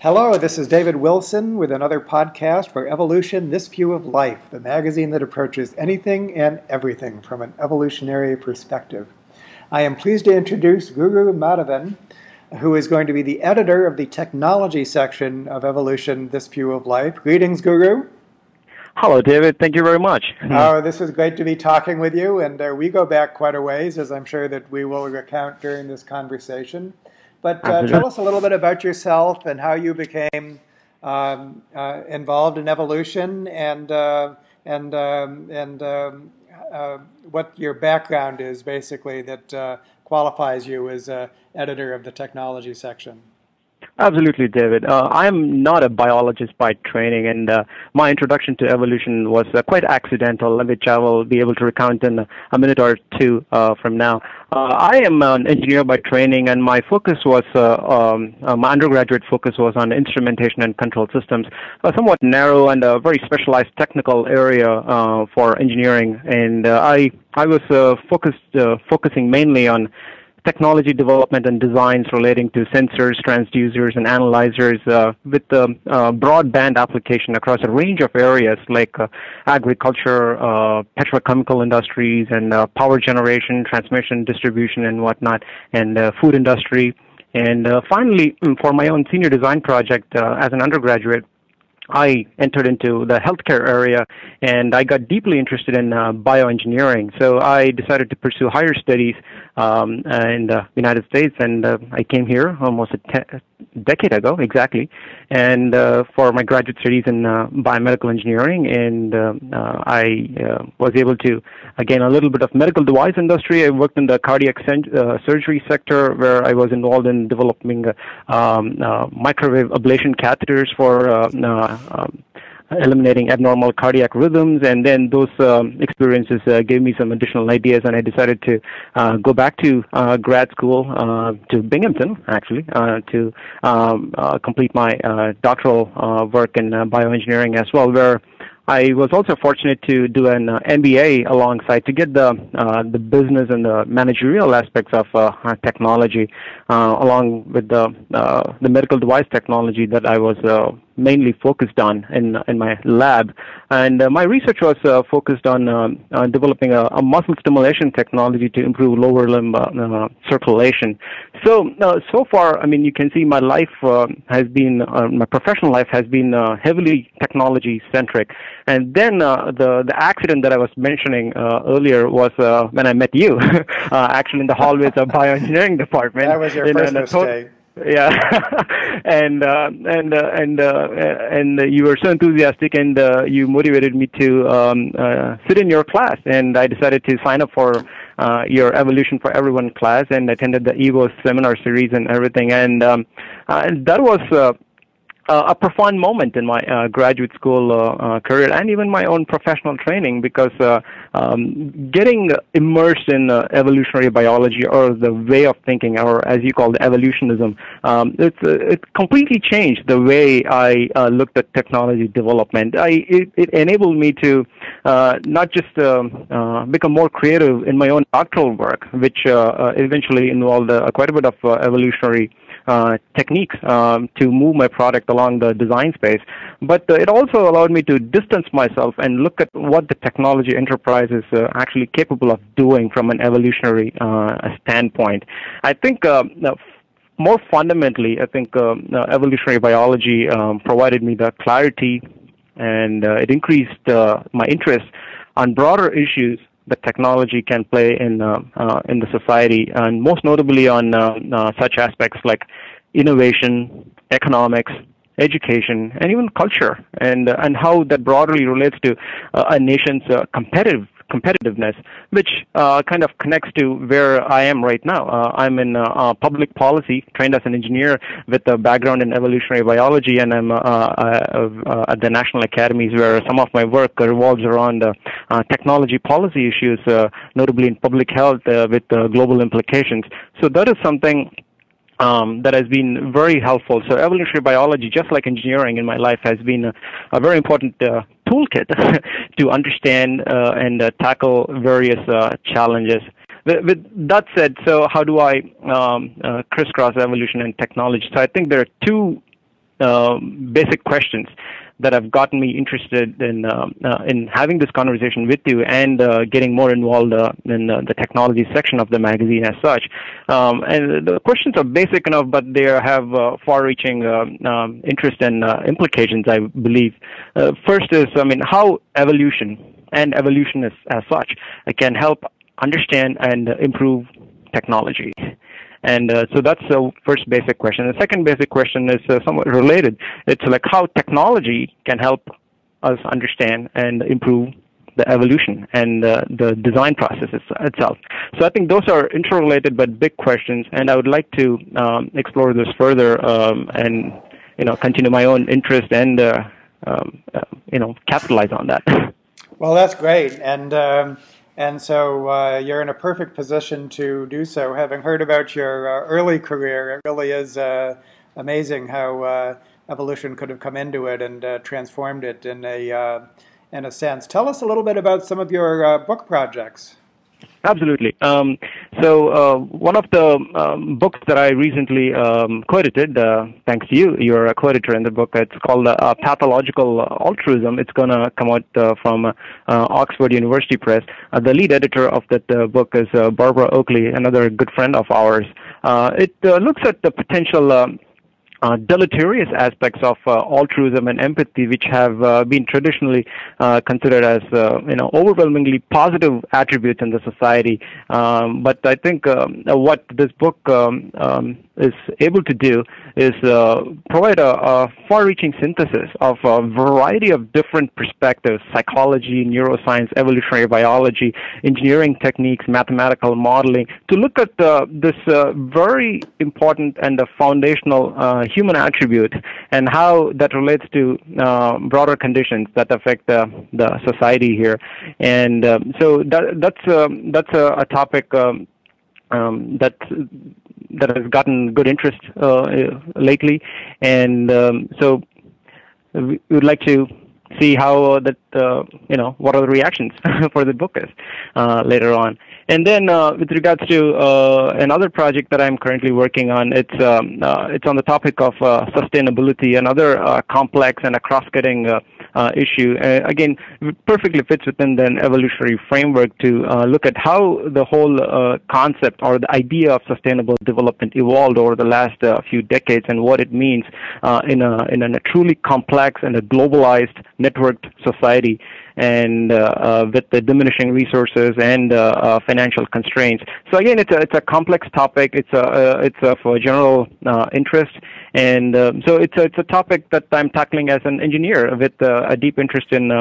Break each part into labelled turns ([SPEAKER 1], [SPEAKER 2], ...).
[SPEAKER 1] Hello, this is David Wilson with another podcast for Evolution, This View of Life, the magazine that approaches anything and everything from an evolutionary perspective. I am pleased to introduce Guru Madhaven, who is going to be the editor of the technology section of Evolution, This View of Life. Greetings, Guru.
[SPEAKER 2] Hello, David. Thank you very much.
[SPEAKER 1] Oh, this is great to be talking with you, and we go back quite a ways, as I'm sure that we will recount during this conversation. But tell us a little bit about yourself and how you became involved in evolution, and what your background is, basically, that qualifies you as editor of the technology section.
[SPEAKER 2] Absolutely, David. I'm not a biologist by training, and my introduction to evolution was quite accidental, which I will be able to recount in a minute or two from now. I am an engineer by training, and my focus was, my undergraduate focus was on instrumentation and control systems, a somewhat narrow and a very specialized technical area for engineering. And I was focusing mainly on technology development and designs relating to sensors, transducers, and analyzers with broadband application across a range of areas like agriculture, petrochemical industries, and power generation, transmission, distribution, and whatnot, and food industry. And finally, for my own senior design project as an undergraduate, I entered into the healthcare area, and I got deeply interested in bioengineering. So I decided to pursue higher studies in the United States, and I came here almost a decade ago, exactly, and for my graduate studies in biomedical engineering, and I was able to gain a little bit of medical device industry. I worked in the cardiac surgery sector, where I was involved in developing microwave ablation catheters for eliminating abnormal cardiac rhythms, and then those experiences gave me some additional ideas, and I decided to go back to grad school to Binghamton, actually, to complete my doctoral work in bioengineering as well, where I was also fortunate to do an MBA alongside to get the business and the managerial aspects of technology, along with the medical device technology that I was mainly focused on in my lab. And my research was focused on developing a muscle stimulation technology to improve lower limb circulation. So far, I mean, you can see my life has been, my professional life has been heavily technology centric. And then the accident that I was mentioning earlier was when I met you, actually in the hallways of bioengineering department.
[SPEAKER 1] That was your first mistake.
[SPEAKER 2] Yeah, and you were so enthusiastic, and you motivated me to sit in your class, and I decided to sign up for your Evolution for Everyone class, and attended the EVO seminar series and everything, and that was a profound moment in my graduate school career, and even my own professional training, because getting immersed in evolutionary biology, or the way of thinking, or as you call it, evolutionism, it completely changed the way I looked at technology development. It enabled me to not just become more creative in my own doctoral work, which eventually involved quite a bit of evolutionary techniques to move my product along the design space, but it also allowed me to distance myself and look at what the technology enterprise is actually capable of doing from an evolutionary standpoint. I think more fundamentally, I think evolutionary biology provided me the clarity, and it increased my interest on broader issues that technology can play in the society, and most notably on such aspects like innovation, economics, education, and even culture, and how that broadly relates to a nation's competitiveness, which kind of connects to where I am right now. I'm in public policy, trained as an engineer with a background in evolutionary biology, and I'm at the national academies, where some of my work revolves around technology policy issues, notably in public health with global implications. So that is something that has been very helpful. So evolutionary biology, just like engineering in my life, has been a very important toolkit to understand and tackle various challenges. With that said, so how do I crisscross evolution and technology? So I think there are two basic questions that have gotten me interested in having this conversation with you and getting more involved in the technology section of the magazine as such. And the questions are basic enough, but they have far-reaching interest and implications, I believe. First is, how evolution and evolutionists as such can help understand and improve technology. And so that's the first basic question. The second basic question is somewhat related. It's like how technology can help us understand and improve the evolution and the design process itself. So I think those are interrelated but big questions, and I would like to explore this further and continue my own interest and capitalize on that.
[SPEAKER 1] Well, that's great, and so you're in a perfect position to do so. Having heard about your early career, it really is amazing how evolution could have come into it and transformed it in a sense. Tell us a little bit about some of your book projects.
[SPEAKER 2] Absolutely. So one of the books that I recently co-edited, thanks to you, you're a co-editor in the book. It's called Pathological Altruism. It's going to come out from Oxford University Press. The lead editor of that book is Barbara Oakley, another good friend of ours. It looks at the potential deleterious aspects of altruism and empathy, which have been traditionally considered as overwhelmingly positive attributes in the society. But I think what this book is able to do is provide a far-reaching synthesis of a variety of different perspectives: psychology, neuroscience, evolutionary biology, engineering techniques, mathematical modeling, to look at this very important and foundational human attribute and how that relates to broader conditions that affect the society here. And so that's a topic that has gotten good interest lately, and so we would like to see how what are the reactions for the book is later on. And then with regards to another project that I'm currently working on, it's on the topic of sustainability, another complex and a cross-cutting issue. Again, it perfectly fits within the evolutionary framework to look at how the whole concept or the idea of sustainable development evolved over the last few decades and what it means in a truly complex and a globalized networked society, and with the diminishing resources and financial constraints. So again, it's a complex topic. It's of general interest, and so it's a topic that I'm tackling as an engineer with a deep interest in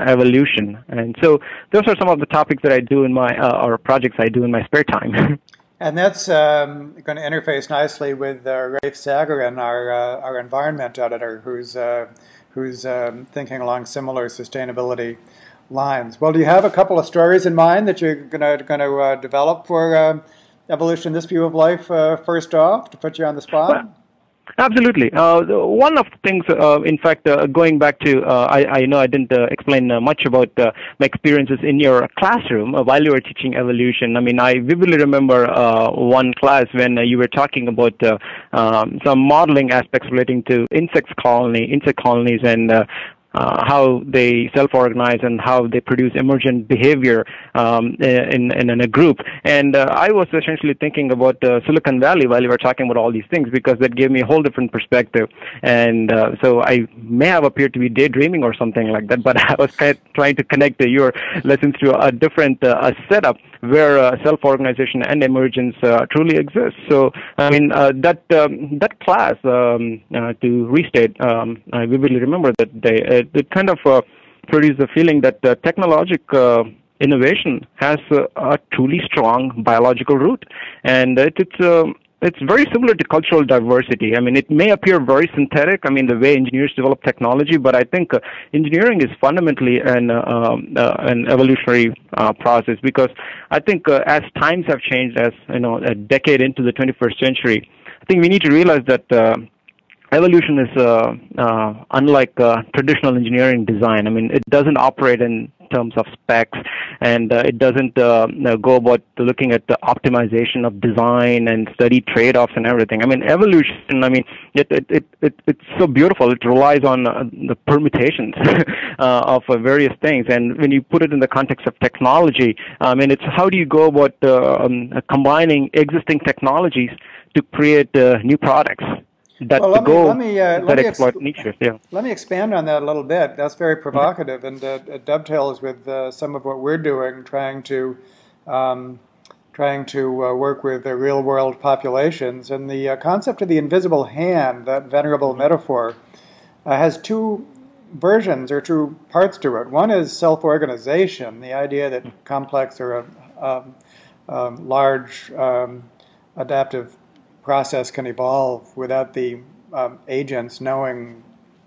[SPEAKER 2] evolution. And so those are some of the topics that I do in my or projects I do in my spare time.
[SPEAKER 1] And that's going to interface nicely with Rafe Sagarin, our environment editor, who's thinking along similar sustainability lines. Well, do you have a couple of stories in mind that you're going to develop for Evolution, This View of Life, first off, to put you on the spot?
[SPEAKER 2] Well, absolutely. One of the things, in fact, going back to, I know I didn't explain much about my experiences in your classroom while you were teaching evolution. I mean, I vividly remember one class when you were talking about some modeling aspects relating to insect colonies, and how they self-organize and how they produce emergent behavior in a group. And I was essentially thinking about Silicon Valley while you were talking about all these things, because that gave me a whole different perspective. And so I may have appeared to be daydreaming or something like that, but I was trying to connect your lessons to a different setup where self-organization and emergence truly exists. So, I mean, that class, to restate, I vividly remember that day, it kind of produced the feeling that technological innovation has a truly strong biological root, and it's very similar to cultural diversity. I mean, it may appear very synthetic, I mean, the way engineers develop technology, but I think engineering is fundamentally an evolutionary process, because I think as times have changed, as a decade into the 21st century, I think we need to realize that evolution is unlike traditional engineering design. I mean, it doesn't operate in terms of specs, and it doesn't go about looking at the optimization of design and study trade-offs and everything. I mean, evolution, I mean, it's so beautiful. It relies on the permutations of various things. And when you put it in the context of technology, I mean, it's how do you go about combining existing technologies to create new products. That's
[SPEAKER 1] Well,
[SPEAKER 2] the goal that
[SPEAKER 1] let
[SPEAKER 2] exploit niches. Yeah.
[SPEAKER 1] let me expand on that a little bit. That's very provocative, and it dovetails with some of what we're doing, um, trying to work with the real-world populations. And the concept of the invisible hand, that venerable metaphor, has two versions or two parts to it. One is self-organization, the idea that complex or large adaptive process can evolve without the agents knowing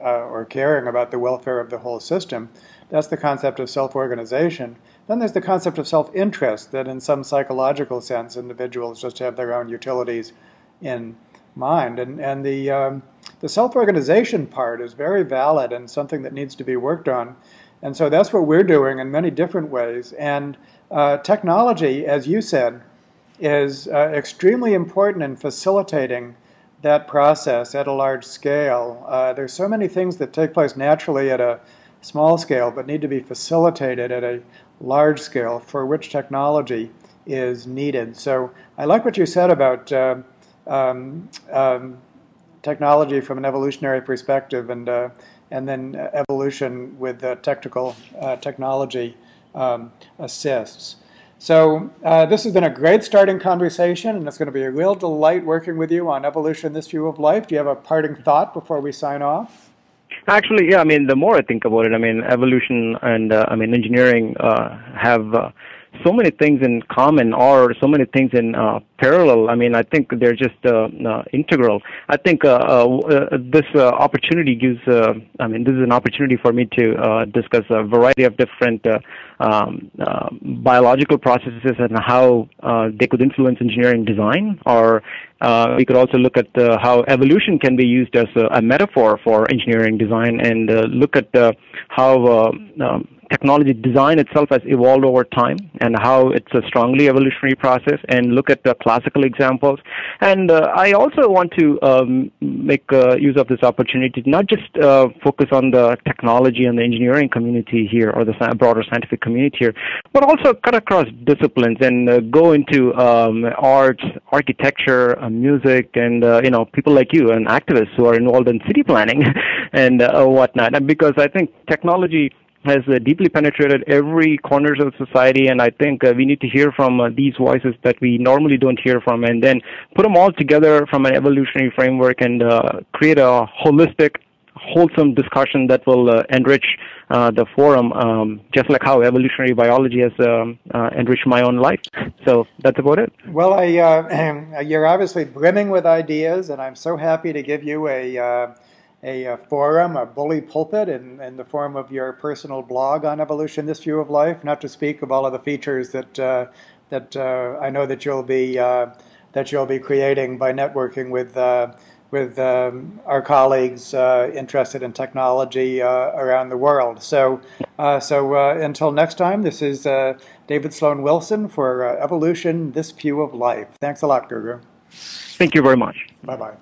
[SPEAKER 1] or caring about the welfare of the whole system. That's the concept of self-organization. Then there's the concept of self-interest, that in some psychological sense, individuals just have their own utilities in mind. And the self-organization part is very valid and something that needs to be worked on. And so that's what we're doing in many different ways. And technology, as you said, is extremely important in facilitating that process at a large scale. There's so many things that take place naturally at a small scale but need to be facilitated at a large scale for which technology is needed. So I like what you said about technology from an evolutionary perspective and then evolution with technical technology assists. So this has been a great starting conversation, and it's going to be a real delight working with you on Evolution, This View of Life. Do you have a parting thought before we sign off?
[SPEAKER 2] Actually, yeah. I mean, the more I think about it, I mean, evolution and I mean, engineering have so many things in common, or so many things in parallel. I mean, I think they're just integral. I think this opportunity gives, I mean, this is an opportunity for me to discuss a variety of different biological processes and how they could influence engineering design, or we could also look at how evolution can be used as a metaphor for engineering design, and look at how technology design itself has evolved over time and how it's a strongly evolutionary process, and look at the classical examples. And I also want to make use of this opportunity to not just focus on the technology and the engineering community here, or the broader scientific community here, but also cut across disciplines and go into arts, architecture, music, and people like you and activists who are involved in city planning and whatnot. And because I think technology has deeply penetrated every corners of society, and I think we need to hear from these voices that we normally don't hear from, and then put them all together from an evolutionary framework and create a holistic, wholesome discussion that will enrich the forum, just like how evolutionary biology has enriched my own life. So that's about it.
[SPEAKER 1] Well, you're obviously brimming with ideas, and I'm so happy to give you a forum, a bully pulpit in the form of your personal blog on Evolution, This View of Life, not to speak of all of the features that I know that you'll be creating by networking with our colleagues interested in technology around the world. So until next time, this is David Sloan Wilson for Evolution, This View of Life. Thanks a lot, Guru.
[SPEAKER 2] Thank you very much.
[SPEAKER 1] Bye-bye.